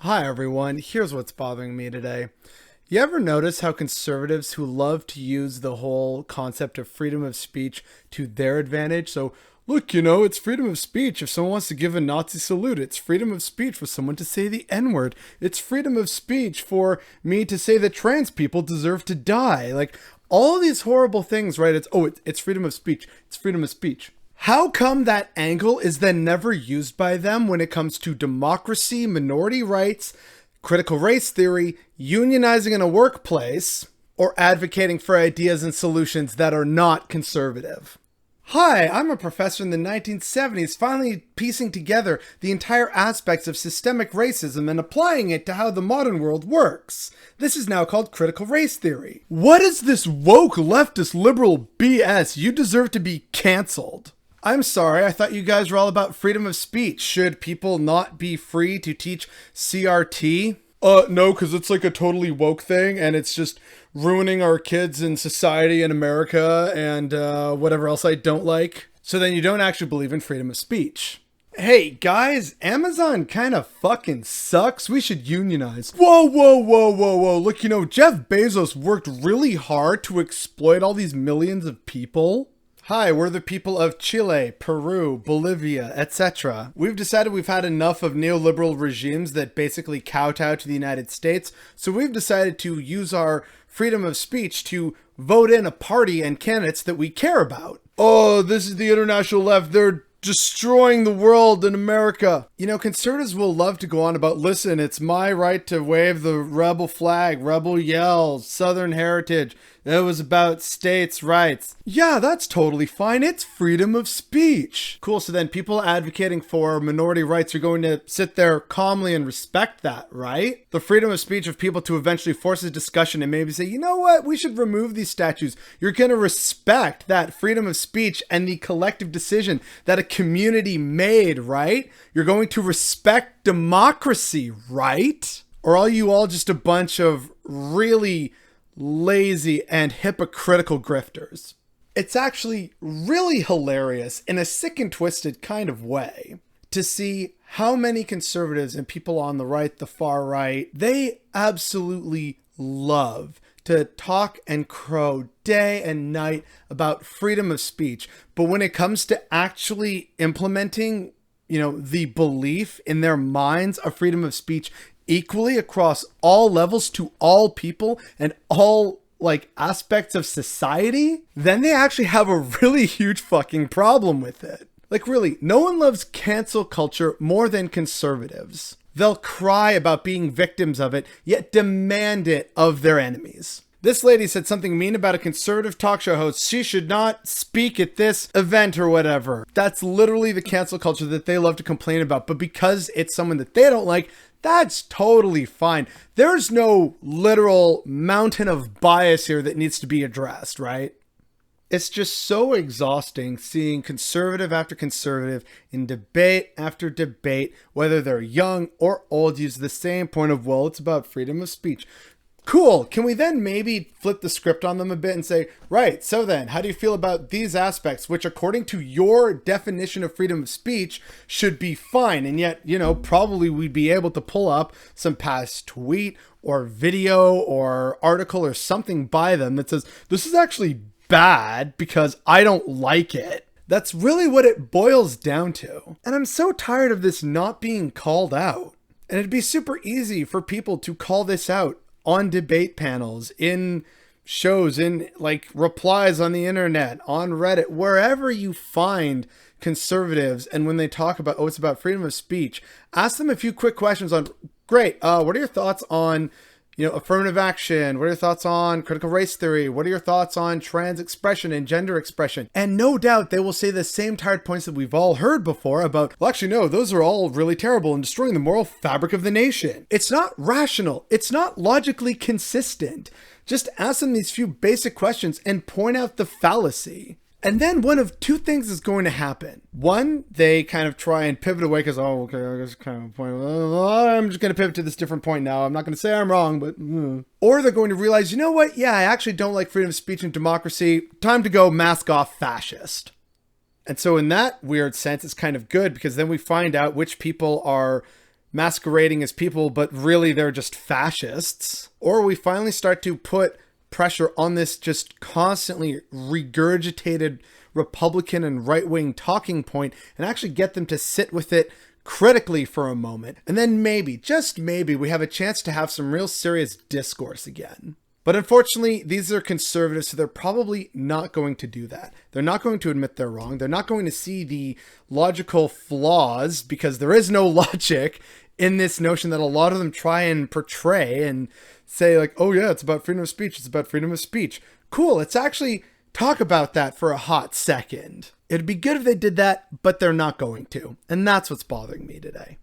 Hi everyone, here's what's bothering me today. You ever notice how conservatives who love to use the whole concept of freedom of speech to their advantage? So, look, it's freedom of speech if someone wants to give a Nazi salute. It's freedom of speech for someone to say the N-word. It's freedom of speech for me to say that trans people deserve to die. Like, all these horrible things, right? It's freedom of speech. It's freedom of speech. How come that angle is then never used by them when it comes to democracy, minority rights, critical race theory, unionizing in a workplace, or advocating for ideas and solutions that are not conservative? Hi, I'm a professor in the 1970s, finally piecing together the entire aspects of systemic racism and applying it to how the modern world works. This is now called critical race theory. What is this woke leftist liberal BS? You deserve to be canceled. I'm sorry, I thought you guys were all about freedom of speech. Should people not be free to teach CRT? No, because it's like a totally woke thing and it's just ruining our kids and society in America and whatever else I don't like. So then you don't actually believe in freedom of speech. Hey guys, Amazon kind of fucking sucks. We should unionize. Whoa, whoa, whoa, whoa, whoa. Look, Jeff Bezos worked really hard to exploit all these millions of people. Hi, we're the people of Chile, Peru, Bolivia, etc. We've decided we've had enough of neoliberal regimes that basically kowtow to the United States, so we've decided to use our freedom of speech to vote in a party and candidates that we care about. Oh, this is the international left. They're destroying the world in America. Conservatives will love to go on about, listen, it's my right to wave the rebel flag, rebel yells, Southern heritage. It was about states' rights. Yeah, that's totally fine. It's freedom of speech. Cool, so then people advocating for minority rights are going to sit there calmly and respect that, right? The freedom of speech of people to eventually force a discussion and maybe say, you know what, we should remove these statues. You're going to respect that freedom of speech and the collective decision that a community made, right? You're going to respect democracy, right? Or are you all just a bunch of really lazy and hypocritical grifters? It's actually really hilarious in a sick and twisted kind of way to see how many conservatives and people on the right, the far right, they absolutely love to talk and crow day and night about freedom of speech. But when it comes to actually implementing, the belief in their minds of freedom of speech equally across all levels to all people and all aspects of society, then they actually have a really huge fucking problem with it. Really, no one loves cancel culture more than conservatives. They'll cry about being victims of it, yet demand it of their enemies. This lady said something mean about a conservative talk show host. She should not speak at this event or whatever. That's literally the cancel culture that they love to complain about. But because it's someone that they don't like, that's totally fine. There's no literal mountain of bias here that needs to be addressed, right? It's just so exhausting seeing conservative after conservative in debate after debate, whether they're young or old, use the same point of, well, it's about freedom of speech. Cool. Can we then maybe flip the script on them a bit and say, right, so then how do you feel about these aspects, which according to your definition of freedom of speech should be fine? And yet, probably we'd be able to pull up some past tweet or video or article or something by them that says, this is actually bad because I don't like it. That's really what it boils down to. And I'm so tired of this not being called out. And it'd be super easy for people to call this out on debate panels, in shows, in replies on the internet, on Reddit, wherever you find conservatives. And when they talk about, it's about freedom of speech, ask them a few quick questions on, great, what are your thoughts on, affirmative action? What are your thoughts on critical race theory? What are your thoughts on trans expression and gender expression? And no doubt they will say the same tired points that we've all heard before about, well, actually, no, those are all really terrible and destroying the moral fabric of the nation. It's not rational. It's not logically consistent. Just ask them these few basic questions and point out the fallacy. And then one of two things is going to happen. One, they kind of try and pivot away because, okay, I guess kind of point. I'm just going to pivot to this different point now. I'm not going to say I'm wrong, but... Or they're going to realize, you know what? Yeah, I actually don't like freedom of speech and democracy. Time to go mask off fascist. And so in that weird sense, it's kind of good because then we find out which people are masquerading as people, but really they're just fascists. Or we finally start to put pressure on this just constantly regurgitated Republican and right-wing talking point and actually get them to sit with it critically for a moment. And then maybe, just maybe, we have a chance to have some real serious discourse again. But unfortunately, these are conservatives, so they're probably not going to do that. They're not going to admit they're wrong. They're not going to see the logical flaws, because there is no logic in this notion that a lot of them try and portray and say like, oh yeah, it's about freedom of speech. It's about freedom of speech. Cool. Let's actually talk about that for a hot second. It'd be good if they did that, but they're not going to. And that's what's bothering me today.